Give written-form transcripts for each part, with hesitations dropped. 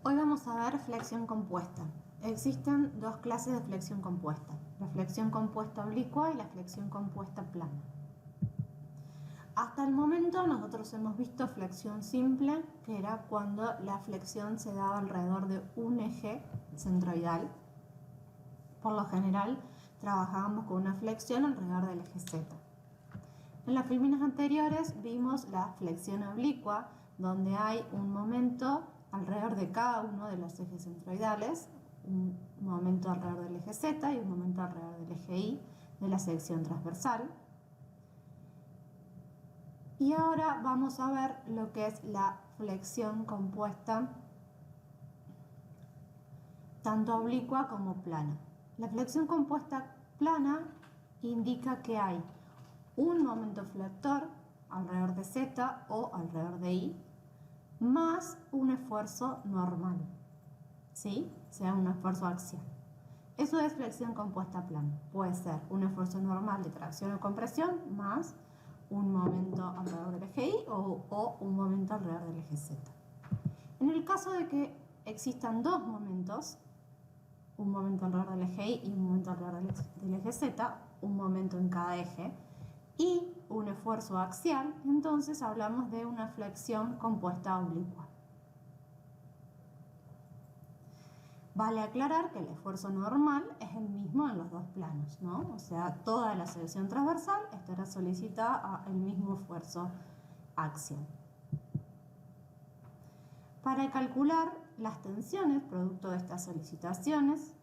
Hoy vamos a ver flexión compuesta. Existen dos clases de flexión compuesta, la flexión compuesta oblicua y la flexión compuesta plana. Hasta el momento nosotros hemos visto flexión simple, que era cuando la flexión se daba alrededor de un eje centroidal. Por lo general trabajábamos con una flexión alrededor del eje Z. En las filminas anteriores vimos la flexión oblicua, donde hay un momento alrededor de cada uno de los ejes centroidales, un momento alrededor del eje Z y un momento alrededor del eje Y de la sección transversal. Y ahora vamos a ver lo que es la flexión compuesta tanto oblicua como plana. La flexión compuesta plana indica que hay un momento flector alrededor de Z o alrededor de Y más un esfuerzo normal, ¿sí? Sea un esfuerzo axial. Eso es flexión compuesta plana. Puede ser un esfuerzo normal de tracción o compresión más un momento alrededor del eje Y o un momento alrededor del eje Z. En el caso de que existan dos momentos, un momento alrededor del eje Y y un momento alrededor del eje Z, un momento en cada eje, y un esfuerzo axial, entonces hablamos de una flexión compuesta oblicua. Vale aclarar que el esfuerzo normal es el mismo en los dos planos, ¿no? O sea, toda la sección transversal estará solicitada al mismo esfuerzo axial. Para calcular las tensiones producto de estas solicitaciones,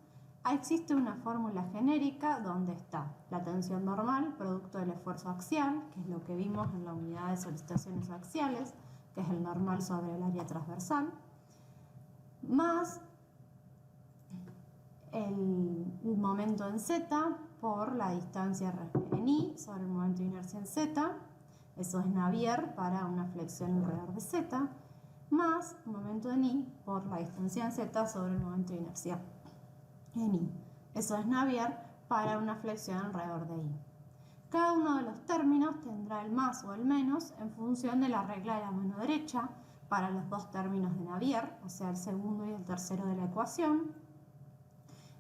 existe una fórmula genérica donde está la tensión normal producto del esfuerzo axial, que es lo que vimos en la unidad de solicitaciones axiales, que es el normal sobre el área transversal, más el momento en Z por la distancia en Y sobre el momento de inercia en Z, eso es Navier para una flexión alrededor de Z, más momento en Y por la distancia en Z sobre el momento de inercia en Y. Eso es Navier para una flexión alrededor de Y. Cada uno de los términos tendrá el más o el menos en función de la regla de la mano derecha para los dos términos de Navier, o sea, el segundo y el tercero de la ecuación.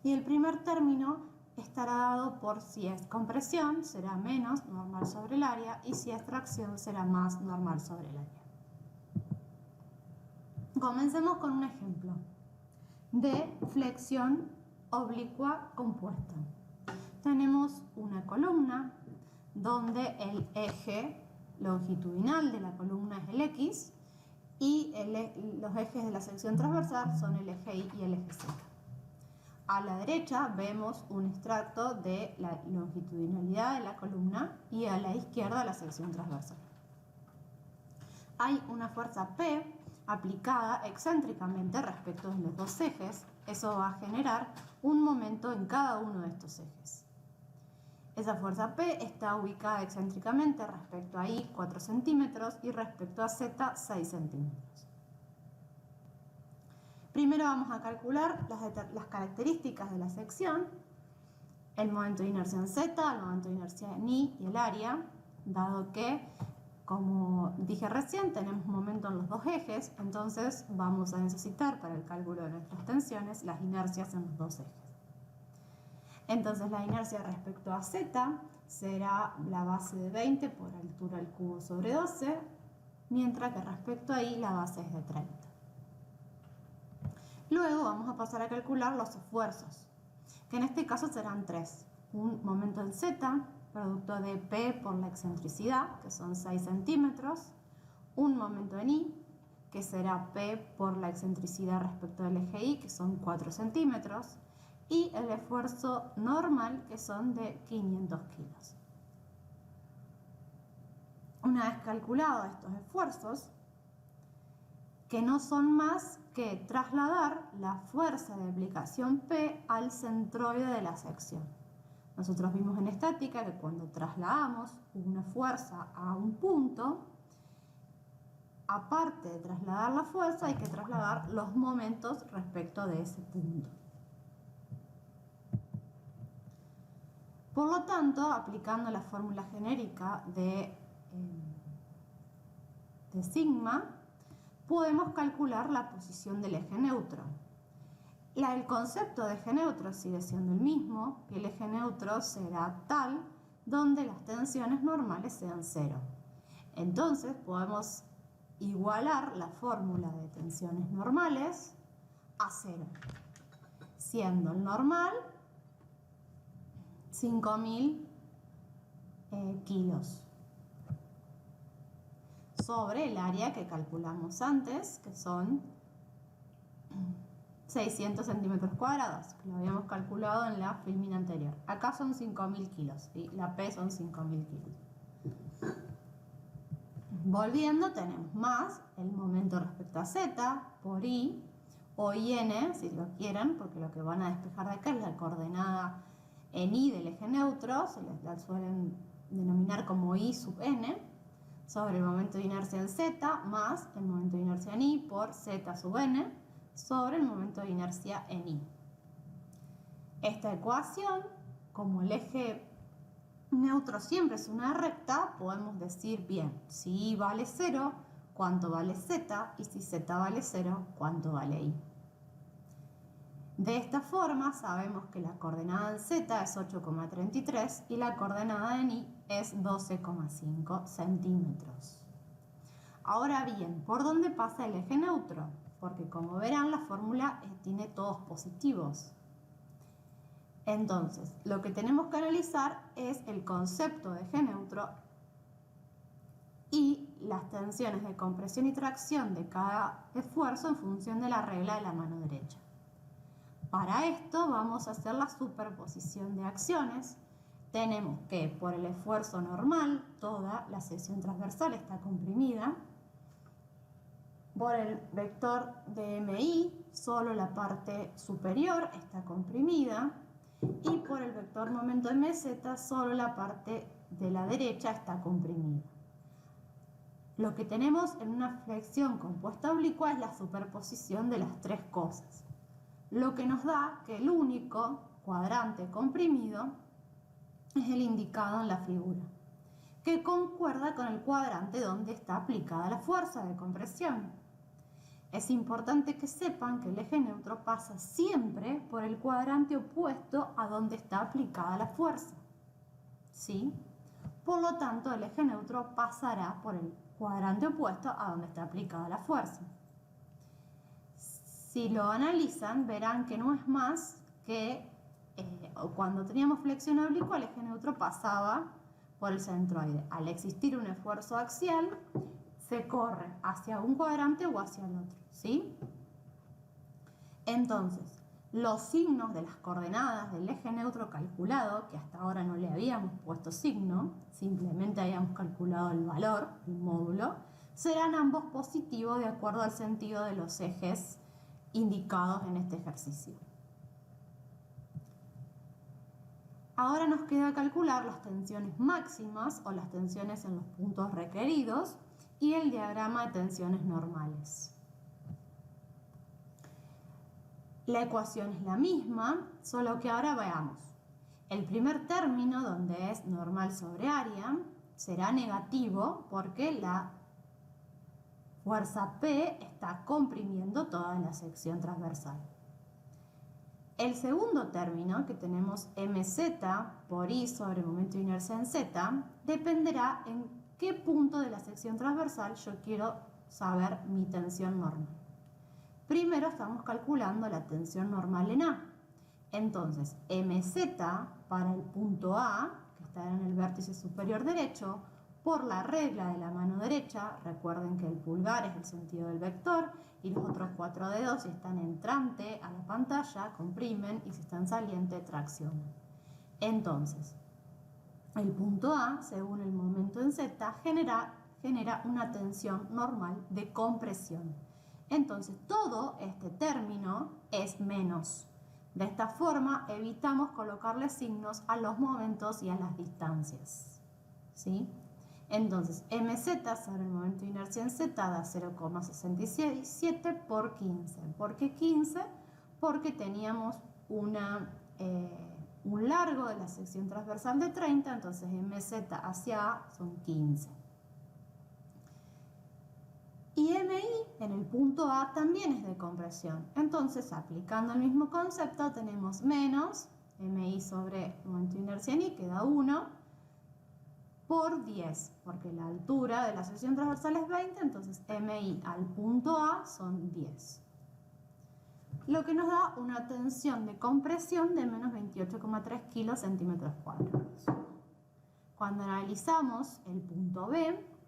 Y el primer término estará dado por si es compresión, será menos normal sobre el área, y si es tracción, será más normal sobre el área. Comencemos con un ejemplo de flexión oblicua compuesta. Tenemos una columna donde el eje longitudinal de la columna es el X y los ejes de la sección transversal son el eje Y y el eje Z. A la derecha vemos un extracto de la longitudinalidad de la columna y a la izquierda la sección transversal. Hay una fuerza P aplicada excéntricamente respecto de los dos ejes. Eso va a generar un momento en cada uno de estos ejes. Esa fuerza P está ubicada excéntricamente respecto a Y 4 centímetros y respecto a Z 6 centímetros. Primero vamos a calcular las características de la sección, el momento de inercia en Z, el momento de inercia en Y y el área, dado que, como dije recién, tenemos momento en los dos ejes, entonces vamos a necesitar para el cálculo de nuestras tensiones las inercias en los dos ejes. Entonces la inercia respecto a Z será la base de 20 por altura al cubo sobre 12, mientras que respecto a Y la base es de 30. Luego vamos a pasar a calcular los esfuerzos, que en este caso serán tres. Un momento en Z, producto de P por la excentricidad, que son 6 centímetros. Un momento en Y, que será P por la excentricidad respecto del eje Y, que son 4 centímetros. Y el esfuerzo normal, que son de 500 kilos. Una vez calculados estos esfuerzos, que no son más que trasladar la fuerza de aplicación P al centroide de la sección. Nosotros vimos en estática que cuando trasladamos una fuerza a un punto, aparte de trasladar la fuerza, hay que trasladar los momentos respecto de ese punto. Por lo tanto, aplicando la fórmula genérica de sigma, podemos calcular la posición del eje neutro. El concepto de eje neutro sigue siendo el mismo, que el eje neutro será tal donde las tensiones normales sean 0. Entonces podemos igualar la fórmula de tensiones normales a 0, siendo el normal 5.000 kilos sobre el área que calculamos antes, que son 600 centímetros cuadrados, que lo habíamos calculado en la filmina anterior. Acá son 5.000 kilos, ¿sí? La P son 5.000 kilos. Volviendo, tenemos más el momento respecto a Z por I o IN, si lo quieren, porque lo que van a despejar de acá es la coordenada en I del eje neutro, se la suelen denominar como I sub N, sobre el momento de inercia en Z más el momento de inercia en I por Z sub N sobre el momento de inercia en I. Esta ecuación, como el eje neutro siempre es una recta, podemos decir, bien, si I vale 0, ¿cuánto vale Z? Y si Z vale 0, ¿cuánto vale I? De esta forma sabemos que la coordenada en Z es 8,33 y la coordenada en I es 12,5 centímetros. Ahora bien, ¿por dónde pasa el eje neutro? Porque como verán la fórmula tiene todos positivos. Entonces, lo que tenemos que analizar es el concepto de eje neutro y las tensiones de compresión y tracción de cada esfuerzo en función de la regla de la mano derecha. Para esto vamos a hacer la superposición de acciones. Tenemos que por el esfuerzo normal toda la sección transversal está comprimida. Por el vector de MI solo la parte superior está comprimida. Y por el vector momento MZ solo la parte de la derecha está comprimida. Lo que tenemos en una flexión compuesta oblicua es la superposición de las tres cosas, lo que nos da que el único cuadrante comprimido es el indicado en la figura, que concuerda con el cuadrante donde está aplicada la fuerza de compresión. Es importante que sepan que el eje neutro pasa siempre por el cuadrante opuesto a donde está aplicada la fuerza, ¿sí? Por lo tanto, el eje neutro pasará por el cuadrante opuesto a donde está aplicada la fuerza. Si lo analizan, verán que no es más que cuando teníamos flexión oblicua, el eje neutro pasaba por el centroide. Al existir un esfuerzo axial, se corre hacia un cuadrante o hacia el otro, ¿sí? Entonces, los signos de las coordenadas del eje neutro calculado, que hasta ahora no le habíamos puesto signo, simplemente habíamos calculado el valor, el módulo, serán ambos positivos de acuerdo al sentido de los ejes indicados en este ejercicio. Ahora nos queda calcular las tensiones máximas o las tensiones en los puntos requeridos y el diagrama de tensiones normales. La ecuación es la misma, solo que ahora veamos. El primer término, donde es normal sobre área, será negativo porque la fuerza P está comprimiendo toda la sección transversal. El segundo término, que tenemos mz por I sobre el momento de inercia en Z, dependerá en qué punto de la sección transversal yo quiero saber mi tensión normal. Primero estamos calculando la tensión normal en A. Entonces, mz para el punto A, que está en el vértice superior derecho, por la regla de la mano derecha, recuerden que el pulgar es el sentido del vector y los otros 4 dedos, si están entrante a la pantalla, comprimen y si están saliente, traccionan. Entonces, el punto A, según el momento en Z, genera una tensión normal de compresión. Entonces, todo este término es menos. De esta forma, evitamos colocarle signos a los momentos y a las distancias, ¿sí? Entonces, mz sobre el momento de inercia en Z da 0,67 por 15. ¿Por qué 15? Porque teníamos un largo de la sección transversal de 30, entonces mz hacia A son 15. Y MI en el punto A también es de compresión. Entonces, aplicando el mismo concepto, tenemos menos MI sobre momento de inercia en I, queda 1, por 10, porque la altura de la sección transversal es 20, entonces MI al punto A son 10. Lo que nos da una tensión de compresión de menos 28,3 kilocentímetros cuadrados. Cuando analizamos el punto B,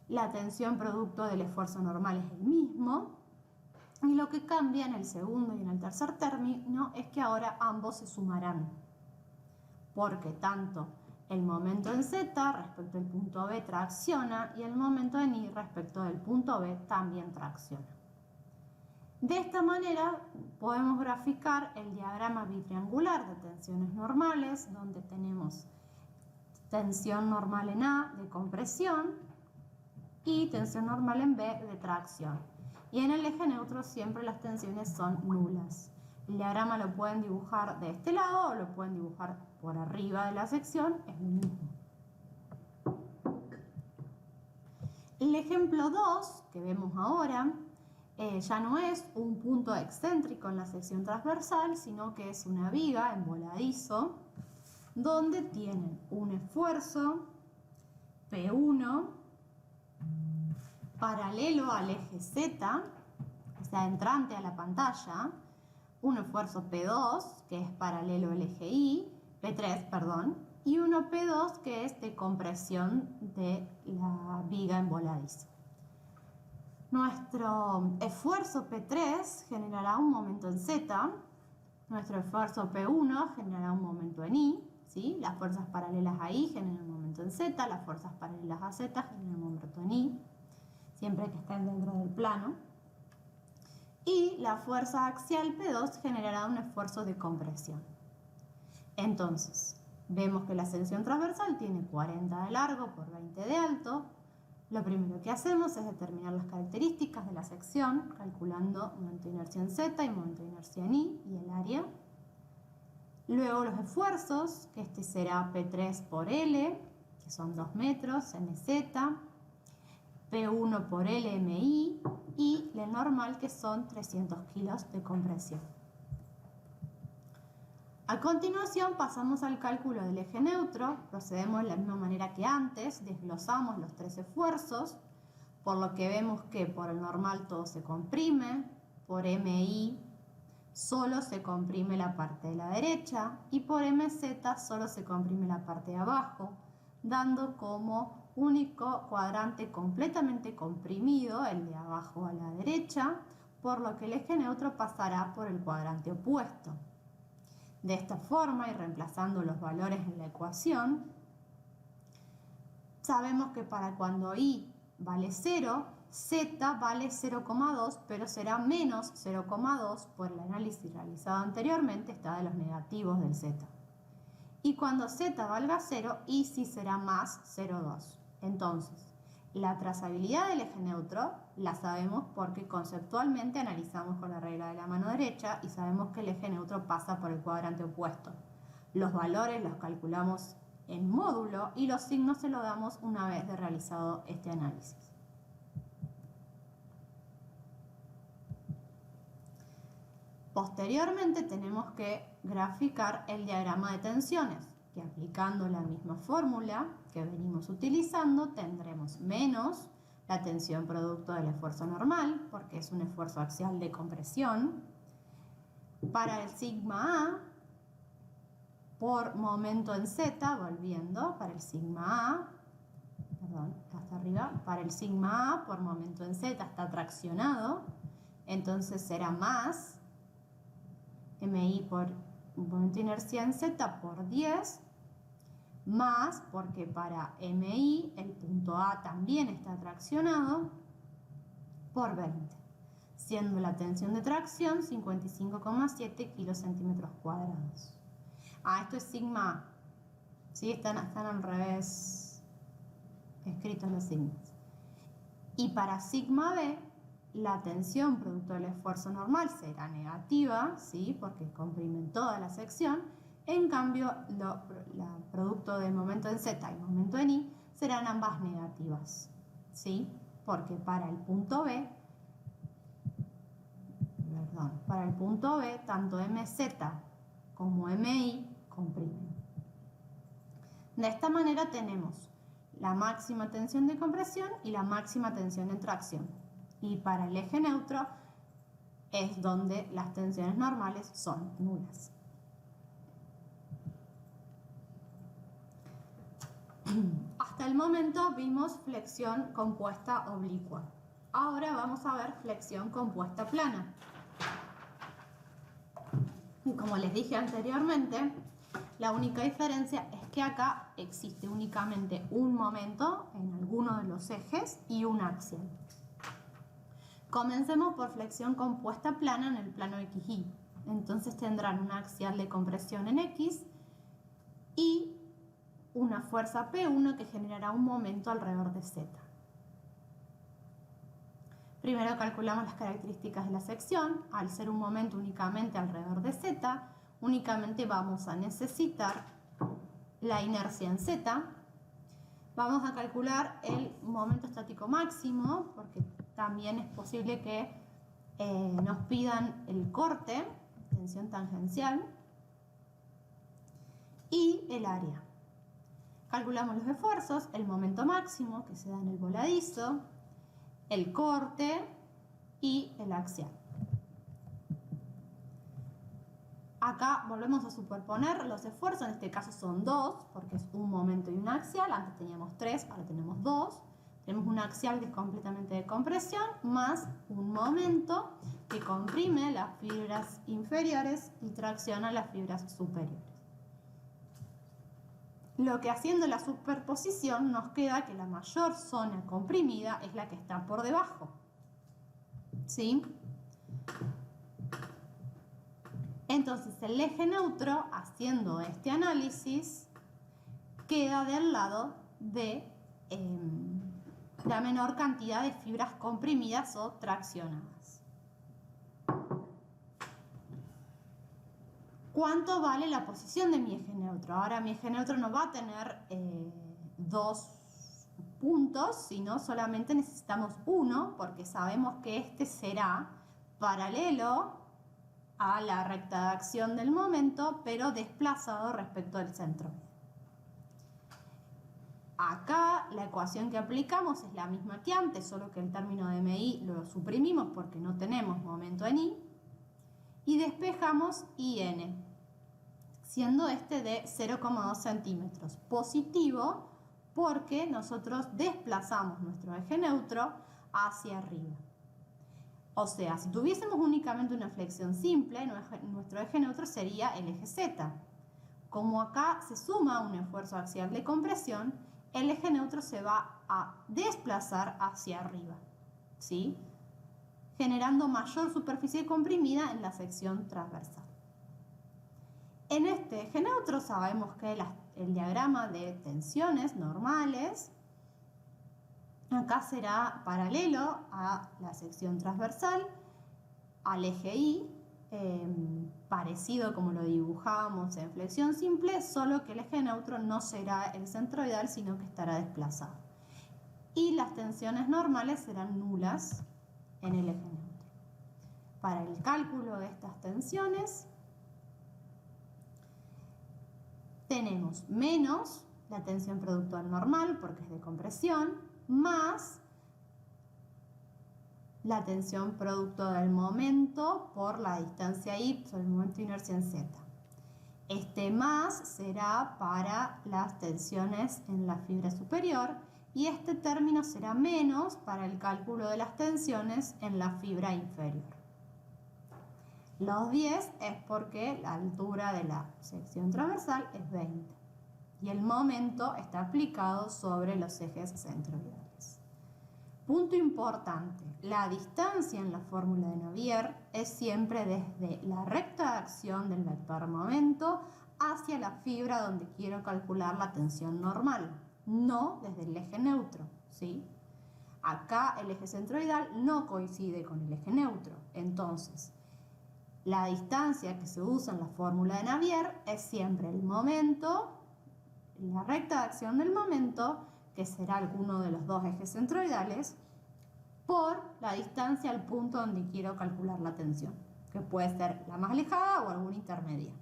la tensión producto del esfuerzo normal es el mismo, y lo que cambia en el segundo y en el tercer término es que ahora ambos se sumarán, porque tanto el momento en Z respecto al punto B tracciona y el momento en I respecto del punto B también tracciona. De esta manera podemos graficar el diagrama bitriangular de tensiones normales, donde tenemos tensión normal en A de compresión y tensión normal en B de tracción. Y en el eje neutro siempre las tensiones son nulas. El diagrama lo pueden dibujar de este lado o lo pueden dibujar por arriba de la sección, es lo mismo. El ejemplo 2 que vemos ahora ya no es un punto excéntrico en la sección transversal, sino que es una viga en voladizo, donde tienen un esfuerzo P1 paralelo al eje Z, o sea, entrante a la pantalla, un esfuerzo P2, que es paralelo al eje I, P3, perdón, y uno P2, que es de compresión de la viga en voladizo. Nuestro esfuerzo P3 generará un momento en Z, nuestro esfuerzo P1 generará un momento en I, ¿sí? Las fuerzas paralelas a I generan un momento en Z, las fuerzas paralelas a Z generan un momento en I, siempre que estén dentro del plano. Y la fuerza axial P2 generará un esfuerzo de compresión. Entonces, vemos que la sección transversal tiene 40 de largo por 20 de alto. Lo primero que hacemos es determinar las características de la sección, calculando momento de inercia en Z y momento de inercia en I y el área. Luego los esfuerzos, que este será P3 por L, que son 2 metros, MZ, P1 por L, MI, y el normal, que son 300 kilos de compresión. A continuación pasamos al cálculo del eje neutro, procedemos de la misma manera que antes, desglosamos los 3 esfuerzos, por lo que vemos que por el normal todo se comprime, por MI solo se comprime la parte de la derecha y por MZ solo se comprime la parte de abajo, dando como único cuadrante completamente comprimido el de abajo a la derecha, por lo que el eje neutro pasará por el cuadrante opuesto. De esta forma, y reemplazando los valores en la ecuación, sabemos que para cuando I vale 0, Z vale 0,2, pero será menos 0,2 por el análisis realizado anteriormente, está de los negativos del Z. Y cuando Z valga 0, I sí será más 0,2. Entonces, la trazabilidad del eje neutro la sabemos porque conceptualmente analizamos con la regla de la mano derecha y sabemos que el eje neutro pasa por el cuadrante opuesto. Los valores los calculamos en módulo y los signos se los damos una vez de realizado este análisis. Posteriormente tenemos que graficar el diagrama de tensiones, que aplicando la misma fórmula que venimos utilizando tendremos menos la tensión producto del esfuerzo normal, porque es un esfuerzo axial de compresión, para el sigma A por momento en Z, volviendo, para el sigma A, perdón, hasta arriba, para el sigma A por momento en Z está traccionado, entonces será más MI por momento de inercia en Z por 10, más porque para MI el punto A también está traccionado, por 20, siendo la tensión de tracción 55,7 kilocentímetros cuadrados. Esto es sigma A, ¿sí? Están al revés escritos los signos. Y para sigma B, la tensión producto del esfuerzo normal será negativa, ¿sí? Porque comprimen toda la sección. En cambio, la producto del momento en Z y momento en I serán ambas negativas, ¿sí? porque para el punto B, tanto MZ como MI comprimen. De esta manera tenemos la máxima tensión de compresión y la máxima tensión de tracción. Y para el eje neutro es donde las tensiones normales son nulas. Hasta el momento vimos flexión compuesta oblicua. Ahora vamos a ver flexión compuesta plana. Y como les dije anteriormente, la única diferencia es que acá existe únicamente un momento en alguno de los ejes y un axial. Comencemos por flexión compuesta plana en el plano XY. Entonces tendrán un axial de compresión en X y una fuerza P1 que generará un momento alrededor de Z. Primero calculamos las características de la sección. Al ser un momento únicamente alrededor de Z, únicamente vamos a necesitar la inercia en Z. Vamos a calcular el momento estático máximo, porque también es posible que nos pidan el corte, tensión tangencial, y el área. Calculamos los esfuerzos, el momento máximo que se da en el voladizo, el corte y el axial. Acá volvemos a superponer los esfuerzos, en este caso son 2, porque es un momento y un axial. Antes teníamos 3, ahora tenemos 2. Tenemos un axial que es completamente de compresión, más un momento que comprime las fibras inferiores y tracciona las fibras superiores. Lo que haciendo la superposición nos queda que la mayor zona comprimida es la que está por debajo. ¿Sí? Entonces el eje neutro, haciendo este análisis, queda del lado de la menor cantidad de fibras comprimidas o traccionadas. ¿Cuánto vale la posición de mi eje neutro? Ahora mi eje neutro no va a tener 2 puntos, sino solamente necesitamos uno, porque sabemos que este será paralelo a la recta de acción del momento, pero desplazado respecto del centro. Acá la ecuación que aplicamos es la misma que antes, solo que el término de MI lo suprimimos porque no tenemos momento en I, y despejamos IN, siendo este de 0,2 centímetros. Positivo porque nosotros desplazamos nuestro eje neutro hacia arriba. O sea, si tuviésemos únicamente una flexión simple, nuestro eje neutro sería el eje Z. Como acá se suma un esfuerzo axial de compresión, el eje neutro se va a desplazar hacia arriba, ¿sí? Generando mayor superficie comprimida en la sección transversal. En este eje neutro sabemos que el diagrama de tensiones normales acá será paralelo a la sección transversal, al eje Y, parecido como lo dibujábamos en flexión simple, solo que el eje neutro no será el centroidal, sino que estará desplazado. Y las tensiones normales serán nulas en el eje neutro. Para el cálculo de estas tensiones, tenemos menos la tensión producto del normal, porque es de compresión, más la tensión producto del momento por la distancia Y sobre el momento de inercia en Z. Este más será para las tensiones en la fibra superior y este término será menos para el cálculo de las tensiones en la fibra inferior. Los 10 es porque la altura de la sección transversal es 20 y el momento está aplicado sobre los ejes centroidales. Punto importante, la distancia en la fórmula de Navier es siempre desde la recta de acción del vector momento hacia la fibra donde quiero calcular la tensión normal, no desde el eje neutro, ¿sí? Acá el eje centroidal no coincide con el eje neutro, entonces la distancia que se usa en la fórmula de Navier es siempre el momento, la recta de acción del momento, que será alguno de los dos ejes centroidales, por la distancia al punto donde quiero calcular la tensión, que puede ser la más alejada o alguna intermedia.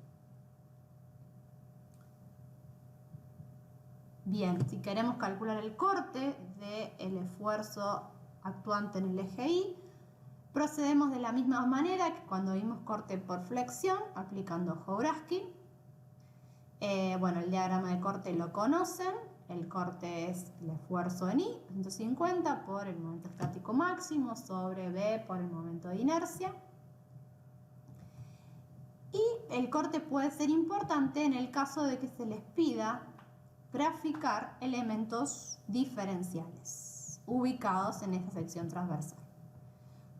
Bien, si queremos calcular el corte del esfuerzo actuante en el eje Y, procedemos de la misma manera que cuando vimos corte por flexión, aplicando Jobraski. Bueno, el diagrama de corte lo conocen. El corte es el esfuerzo en I, 150 por el momento estático máximo sobre B por el momento de inercia. Y el corte puede ser importante en el caso de que se les pida graficar elementos diferenciales ubicados en esta sección transversal.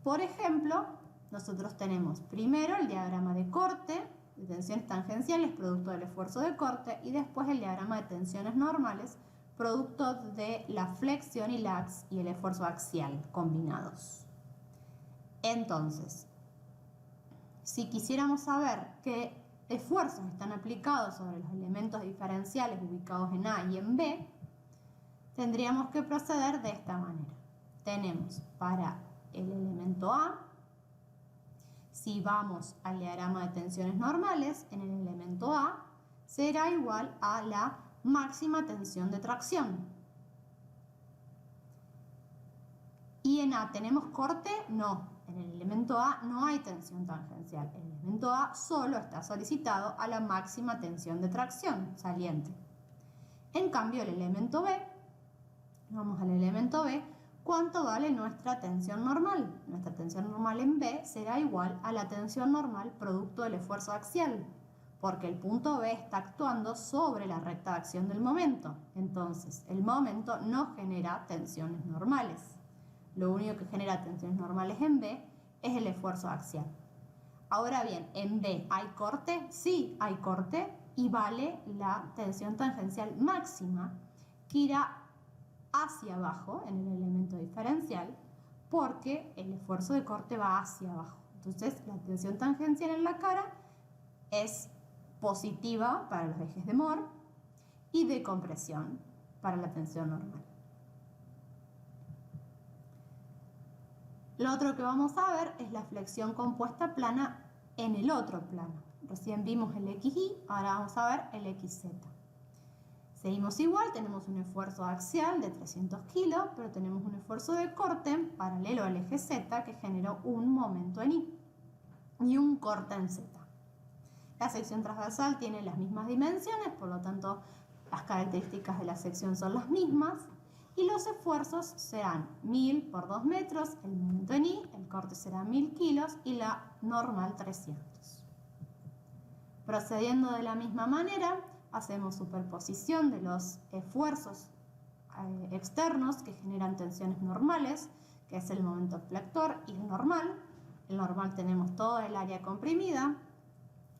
Por ejemplo, nosotros tenemos primero el diagrama de corte, de tensiones tangenciales producto del esfuerzo de corte, y después el diagrama de tensiones normales producto de la flexión y el esfuerzo axial combinados. Entonces, si quisiéramos saber qué esfuerzos están aplicados sobre los elementos diferenciales ubicados en A y en B, tendríamos que proceder de esta manera. Tenemos para el elemento A, si vamos al diagrama de tensiones normales, en el elemento A será igual a la máxima tensión de tracción. ¿Y en A tenemos corte? No. En el elemento A no hay tensión tangencial. El elemento A solo está solicitado a la máxima tensión de tracción saliente. En cambio, el elemento B, vamos al elemento B, ¿cuánto vale nuestra tensión normal? Nuestra tensión normal en B será igual a la tensión normal producto del esfuerzo axial, porque el punto B está actuando sobre la recta de acción del momento. Entonces, el momento no genera tensiones normales. Lo único que genera tensiones normales en B es el esfuerzo axial. Ahora bien, ¿en B hay corte? Sí, hay corte y vale la tensión tangencial máxima que irá hacia abajo en el elemento diferencial porque el esfuerzo de corte va hacia abajo. Entonces, la tensión tangencial en la cara es positiva para los ejes de Mohr y de compresión para la tensión normal. Lo otro que vamos a ver es la flexión compuesta plana en el otro plano. Recién vimos el XY, ahora vamos a ver el XZ. Seguimos igual, tenemos un esfuerzo axial de 300 kilos, pero tenemos un esfuerzo de corte paralelo al eje Z que generó un momento en Y y un corte en Z. La sección transversal tiene las mismas dimensiones, por lo tanto las características de la sección son las mismas. Y los esfuerzos serán 1000 por 2 metros, el momento en Y, el corte será 1000 kilos y la normal 300. Procediendo de la misma manera, hacemos superposición de los esfuerzos externos que generan tensiones normales, que es el momento flector y el normal. El normal tenemos todo el área comprimida.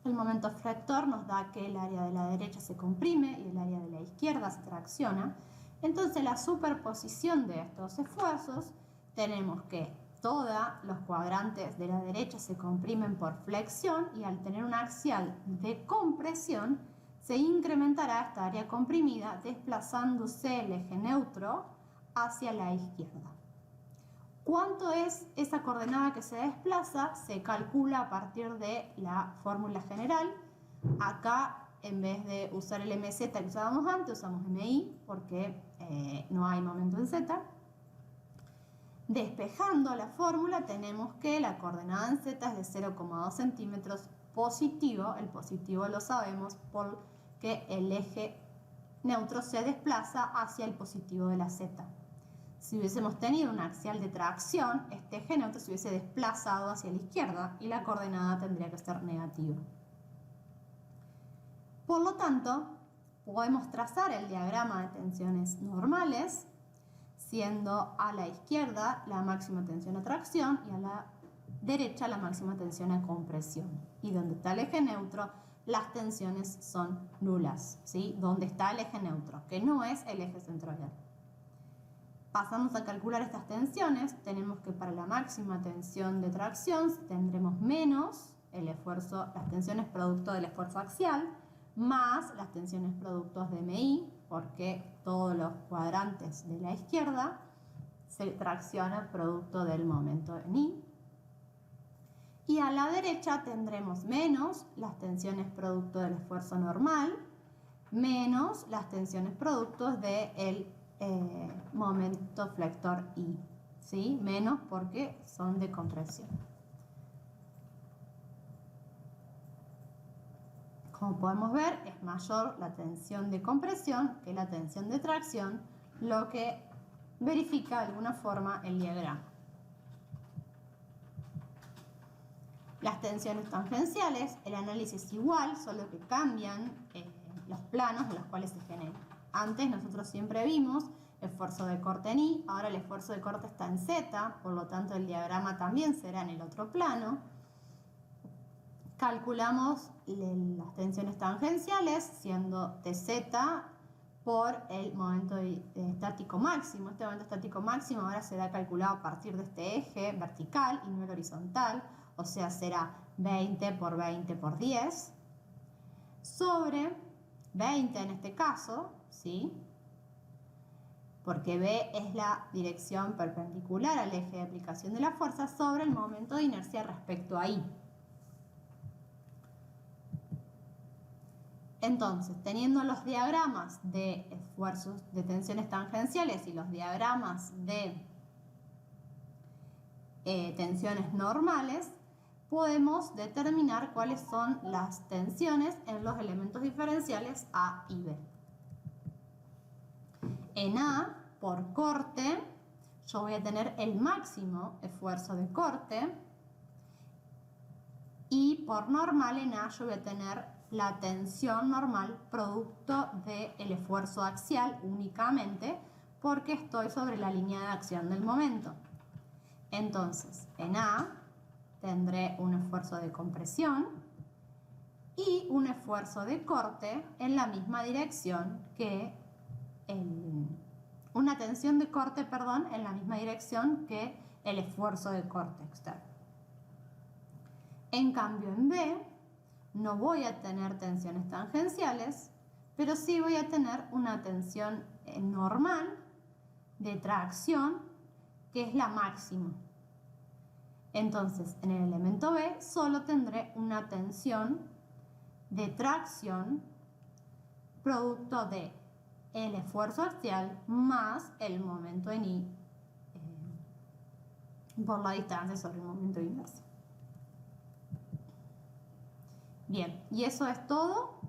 El momento flector nos da que el área de la derecha se comprime y el área de la izquierda se tracciona. Entonces, la superposición de estos esfuerzos, tenemos que todos los cuadrantes de la derecha se comprimen por flexión y al tener un axial de compresión, se incrementará esta área comprimida desplazándose el eje neutro hacia la izquierda. ¿Cuánto es esa coordenada que se desplaza? Se calcula a partir de la fórmula general. Acá, en vez de usar el MZ que usábamos antes, usamos MI porque no hay momento en Z. Despejando la fórmula tenemos que la coordenada en Z es de 0,2 centímetros positivo. El positivo lo sabemos porque el eje neutro se desplaza hacia el positivo de la Z. Si hubiésemos tenido un axial de tracción, este eje neutro se hubiese desplazado hacia la izquierda y la coordenada tendría que ser negativa. Por lo tanto, podemos trazar el diagrama de tensiones normales, siendo a la izquierda la máxima tensión a tracción y a la derecha la máxima tensión a compresión. Y donde está el eje neutro, las tensiones son nulas, ¿sí? Donde está el eje neutro, que no es el eje centroidal. Pasamos a calcular estas tensiones, tenemos que para la máxima tensión de tracción tendremos menos el esfuerzo, las tensiones producto del esfuerzo axial, más las tensiones productos de MI, porque todos los cuadrantes de la izquierda se tracciona producto del momento en I. Y a la derecha tendremos menos las tensiones producto del esfuerzo normal, menos las tensiones productos del momento flector I, ¿sí? Menos porque son de compresión. Como podemos ver, es mayor la tensión de compresión que la tensión de tracción, lo que verifica de alguna forma el diagrama. Las tensiones tangenciales, el análisis es igual, solo que cambian los planos en los cuales se generan. Antes nosotros siempre vimos esfuerzo de corte en I, ahora el esfuerzo de corte está en Z, por lo tanto el diagrama también será en el otro plano. Calculamos las tensiones tangenciales siendo TZ por el momento estático máximo. Este momento estático máximo ahora será calculado a partir de este eje vertical y no el horizontal, o sea, será 20 por 20 por 10 sobre 20 en este caso, ¿sí? Porque B es la dirección perpendicular al eje de aplicación de la fuerza sobre el momento de inercia respecto a I. Entonces, teniendo los diagramas de esfuerzos de tensiones tangenciales y los diagramas de tensiones normales, podemos determinar cuáles son las tensiones en los elementos diferenciales A y B. En A, por corte, yo voy a tener el máximo esfuerzo de corte y por normal en A yo voy a tener la tensión normal producto del esfuerzo axial únicamente porque estoy sobre la línea de acción del momento. Entonces, en A tendré un esfuerzo de compresión y un esfuerzo de corte en la misma dirección que una tensión de corte, perdón, en la misma dirección que el esfuerzo de corte externo. En cambio, en B no voy a tener tensiones tangenciales, pero sí voy a tener una tensión normal de tracción, que es la máxima. Entonces, en el elemento B solo tendré una tensión de tracción producto de el esfuerzo axial más el momento en I por la distancia sobre el momento de inercia. Bien, y eso es todo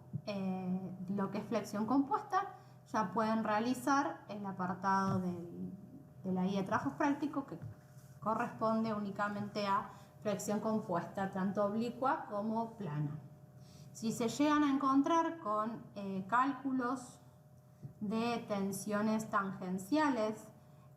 lo que es flexión compuesta. Ya pueden realizar el apartado de la guía de trabajos prácticos que corresponde únicamente a flexión compuesta, tanto oblicua como plana. Si se llegan a encontrar con cálculos de tensiones tangenciales,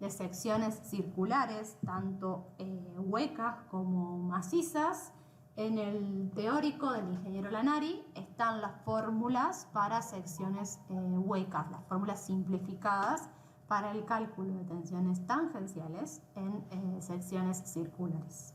de secciones circulares, tanto huecas como macizas, en el teórico del ingeniero Lanari están las fórmulas para secciones huecas, las fórmulas simplificadas para el cálculo de tensiones tangenciales en secciones circulares.